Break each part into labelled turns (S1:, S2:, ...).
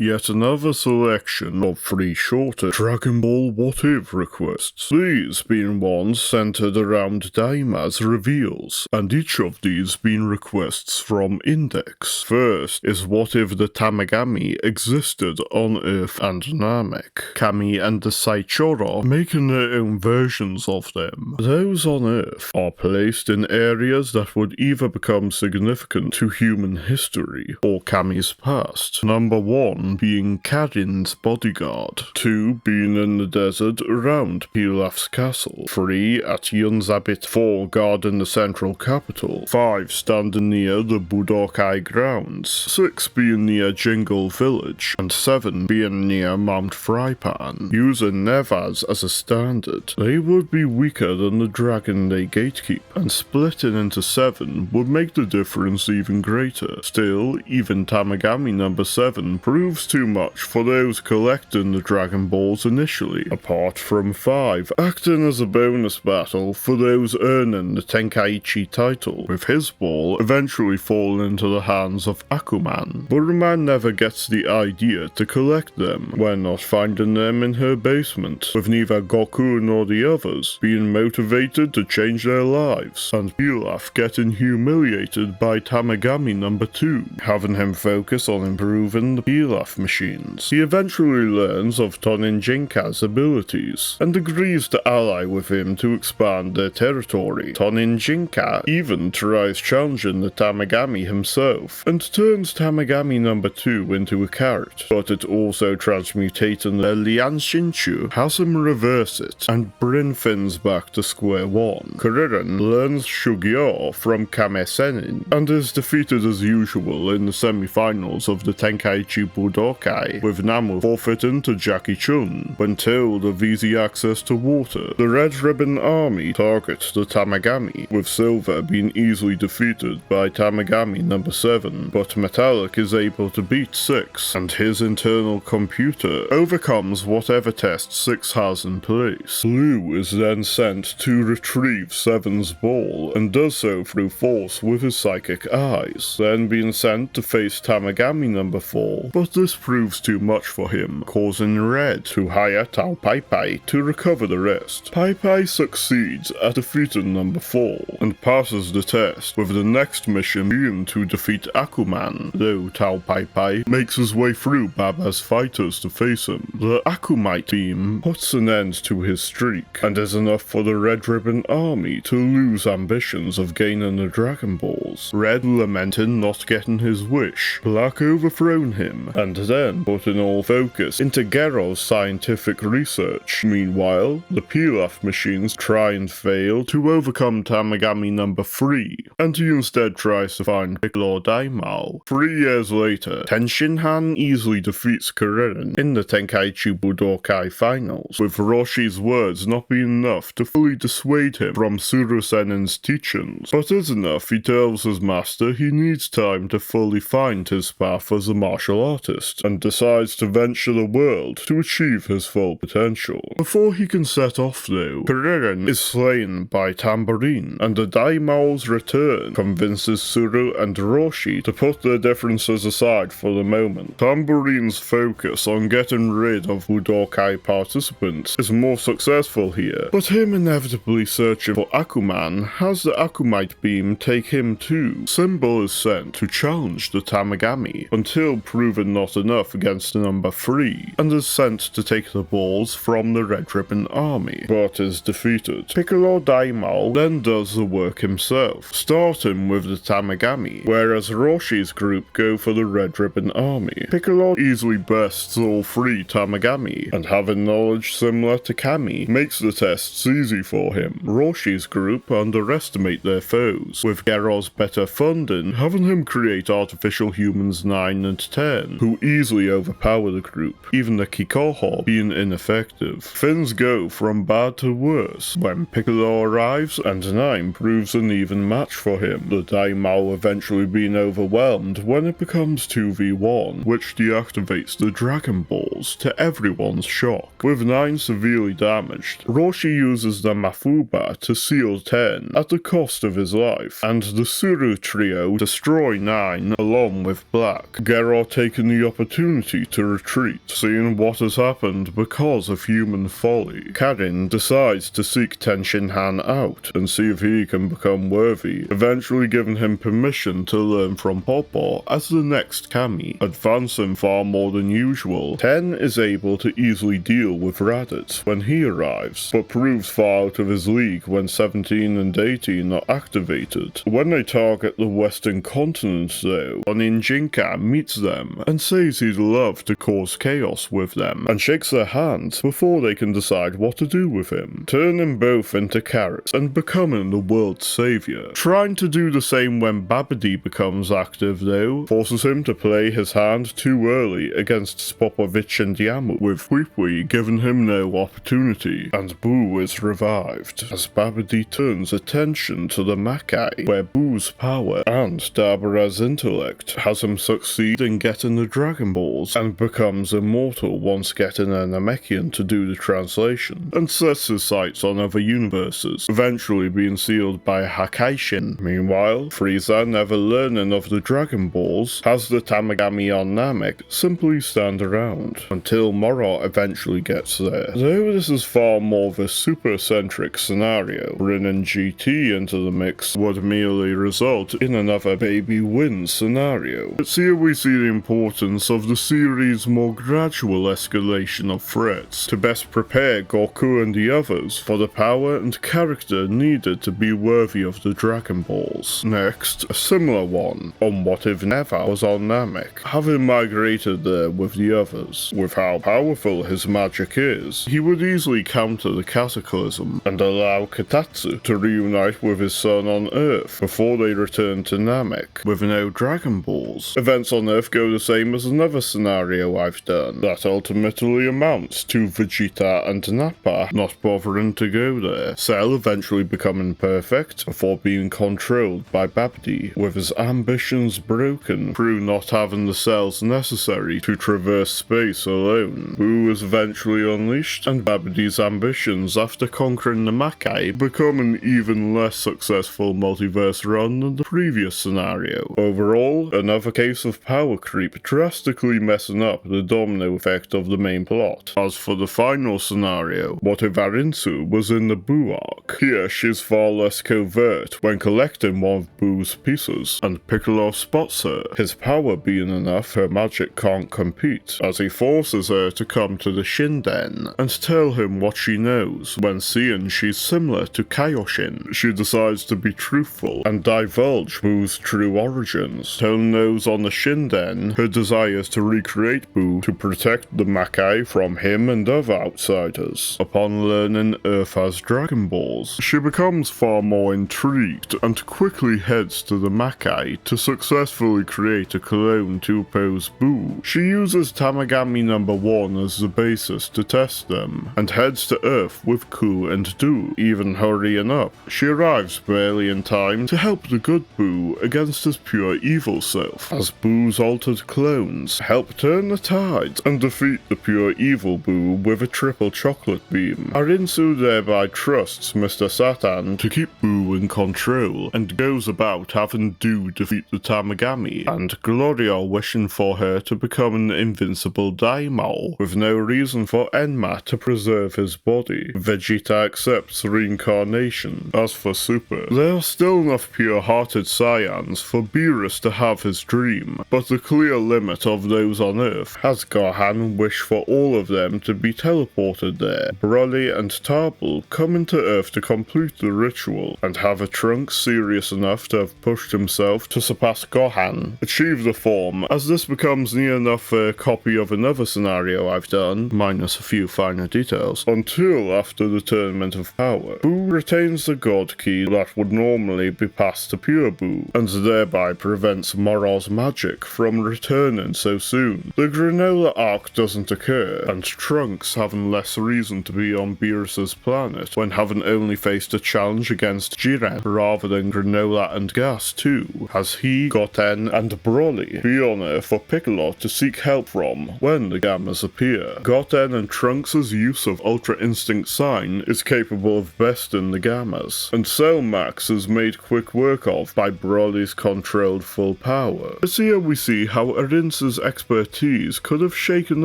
S1: yet another selection of 3 shorter Dragon Ball What If requests, these being ones centered around Daima's reveals, and each of these being requests from Index. First is what if the Tamagami existed on Earth and Namek, Kami and the Saichoro making their own versions of them. Those on Earth are placed in areas that would either become significant to human history or Kami's past. Number 1 being Karin's bodyguard, 2 being in the desert around Pilaf's castle, 3 at Yunzabit 4 guarding the central capital, 5 standing near the Budokai grounds, 6 being near Jingle Village, and 7 being near Mount Frypan. Using Nevas as a standard, they would be weaker than the dragon they gatekeep, and splitting into 7 would make the difference even greater. Still, even Tamagami number 7 proves too much for those collecting the Dragon Balls initially, apart from 5 acting as a bonus battle for those earning the Tenkaichi title, with his ball eventually falling into the hands of Akuman. Buruman never gets the idea to collect them, when not finding them in her basement, with neither Goku nor the others being motivated to change their lives, and Pilaf getting humiliated by Tamagami number 2, having him focus on improving the Pilaf machines. He eventually learns of Tonin Jinka's abilities, and agrees to ally with him to expand their territory. Tonin Jinka even tries challenging the Tamagami himself, and turns Tamagami number 2 into a carrot, but it also transmutating the Lian Shinshu has him reverse it, and bring things back to square one. Kuririn learns Shugyo from Kame Senin, and is defeated as usual in the semi-finals of the Tenkaichi Budokai, with Namu forfeiting to Jackie Chun. When told of easy access to water, the Red Ribbon Army targets the Tamagami, with Silver being easily defeated by Tamagami number 7, but Metallic is able to beat 6, and his internal computer overcomes whatever test 6 has in place. Blue is then sent to retrieve 7's ball, and does so through force with his psychic eyes, then being sent to face Tamagami number 4, but this proves too much for him, causing Red to hire Tao Pai Pai to recover the rest. Pai Pai succeeds at defeating number 4, and passes the test, with the next mission being to defeat Akuman, though Tao Pai Pai makes his way through Baba's fighters to face him. The Akumite team puts an end to his streak, and is enough for the Red Ribbon Army to lose ambitions of gaining the Dragon Balls. Red lamenting not getting his wish, Black overthrown him, and then putting all focus into Gero's scientific research. Meanwhile, the Pilaf machines try and fail to overcome Tamagami number 3, and he instead tries to find Piccolo Daima. 3 years later, Tenshinhan easily defeats Kuririn in the Tenkaichi Budokai finals, with Roshi's words not being enough to fully dissuade him from Surusenin's teachings, but is enough he tells his master he needs time to fully find his path as a martial artist, and decides to venture the world to achieve his full potential. Before he can set off though, Kuririn is slain by Tambourine, and the Daimao's return convinces Suru and Roshi to put their differences aside for the moment. Tambourine's focus on getting rid of Budokai participants is more successful here, but him inevitably searching for Akuman has the Akumite beam take him too. Symbol is sent to challenge the Tamagami, until proven not enough against number 3, and is sent to take the balls from the Red Ribbon Army, but is defeated. Piccolo Daimao then does the work himself, starting with the Tamagami, whereas Roshi's group go for the Red Ribbon Army. Piccolo easily bests all 3 Tamagami, and having knowledge similar to Kami makes the tests easy for him. Roshi's group underestimate their foes, with Gero's better funding having him create artificial humans 9 and 10, who easily overpower the group, even the Kikoho being ineffective. Things go from bad to worse when Piccolo arrives and 9 proves an even match for him, the Daimao eventually being overwhelmed when it becomes 2v1, which deactivates the Dragon Balls to everyone's shock. With 9 severely damaged, Roshi uses the Mafuba to seal 10 at the cost of his life, and the Suru trio destroy 9 along with Black. Gero taking the opportunity to retreat, seeing what has happened because of human folly. Karin decides to seek Tenshinhan out and see if he can become worthy, eventually giving him permission to learn from Popo as the next Kami, advancing far more than usual. Ten is able to easily deal with Raditz when he arrives, but proves far out of his league when 17 and 18 are activated. When they target the western continent though, Onin Jinka meets them and says he'd love to cause chaos with them, and shakes their hands before they can decide what to do with him, turning both into carrots and becoming the world's savior. Trying to do the same when Babidi becomes active though, forces him to play his hand too early against Spopovich and Yamu, with Huipui giving him no opportunity, and Boo is revived, as Babidi turns attention to the Makai, where Boo's power and Dabura's intellect has him succeed in getting the Dragon Balls, and becomes immortal once getting a Namekian to do the translation, and sets his sights on other universes, eventually being sealed by Hakaishin. Meanwhile, Frieza, never learning of the Dragon Balls, has the Tamagami on Namek simply stand around, until Moro eventually gets there. Though this is far more of a super-centric scenario, bringing GT into the mix would merely result in another baby wins scenario. It's here we see the importance of the series' more gradual escalation of threats, to best prepare Goku and the others for the power and character needed to be worthy of the Dragon Balls. Next, a similar one, on What If Neva was on Namek, having migrated there with the others. With how powerful his magic is, he would easily counter the Cataclysm, and allow Katatsu to reunite with his son on Earth before they return to Namek, with no Dragon Balls. Events on Earth go the same as another scenario I've done, that ultimately amounts to Vegeta and Nappa not bothering to go there, Cell eventually becoming perfect before being controlled by Babidi, with his ambitions broken through not having the cells necessary to traverse space alone. Boo is eventually unleashed, and Babidi's ambitions after conquering the Makai become an even less successful multiverse run than the previous scenario. Overall, another case of power creep drastically messing up the domino effect of the main plot. As for the final scenario, What If Arinsu was in the Boo arc? Here she's far less covert when collecting one of Boo's pieces, and Piccolo spots her, his power being enough her magic can't compete, as he forces her to come to the Shinden and tell him what she knows. When seeing she's similar to Kaioshin, she decides to be truthful and divulge Boo's true origins, telling those on the Shinden her desires to recreate Boo to protect the Makai from him and other outsiders. Upon learning Earth has Dragon Balls, she becomes far more intrigued and quickly heads to the Makai to successfully create a clone to oppose Boo. She uses Tamagami number 1 as the basis to test them, and heads to Earth with Ku and Do, even hurrying up. She arrives barely in time to help the good Boo against his pure evil self, as Boo's altered clones help turn the tides and defeat the pure evil Boo with a triple chocolate beam. Arinsu thereby trusts Mr. Satan to keep Boo in control, and goes about having Do defeat the Tamagami, and Gloria wishing for her to become an invincible Daima, with no reason for Enma to preserve his body. Vegeta accepts reincarnation. As for Super, there are still enough pure-hearted Saiyans for Beerus to have his dream, but the clear limit of those on Earth has Gohan wish for all of them to be teleported there. Broly and Tarbell come into Earth to complete the ritual, and have a Trunks serious enough to have pushed himself to surpass Gohan, achieve the form, as this becomes near enough a copy of another scenario I've done, minus a few finer details, until after the Tournament of Power. Boo retains the God Key that would normally be passed to Pure Boo, and thereby prevents Moro's magic from returning so soon. The Granola arc doesn't occur, and Trunks having less reason to be on Beerus's planet, when having only faced a challenge against Jiren rather than Granola and Gas too, as he, Goten, and Broly be on Earth for Piccolo to seek help from when the Gammas appear. Goten and Trunks' use of Ultra Instinct Sign is capable of besting the Gammas, and Cell Max is made quick work of by Broly's controlled full power. As here we see how Arinsu Arinsu's expertise could have shaken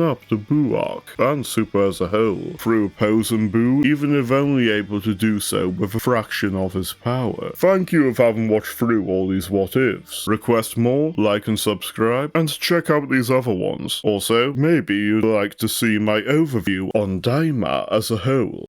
S1: up the Buu arc, and Super as a whole, through opposing Buu, even if only able to do so with a fraction of his power. Thank you for having watched through all these what ifs. Request more, like and subscribe, and check out these other ones. Also, maybe you'd like to see my overview on Daima as a whole.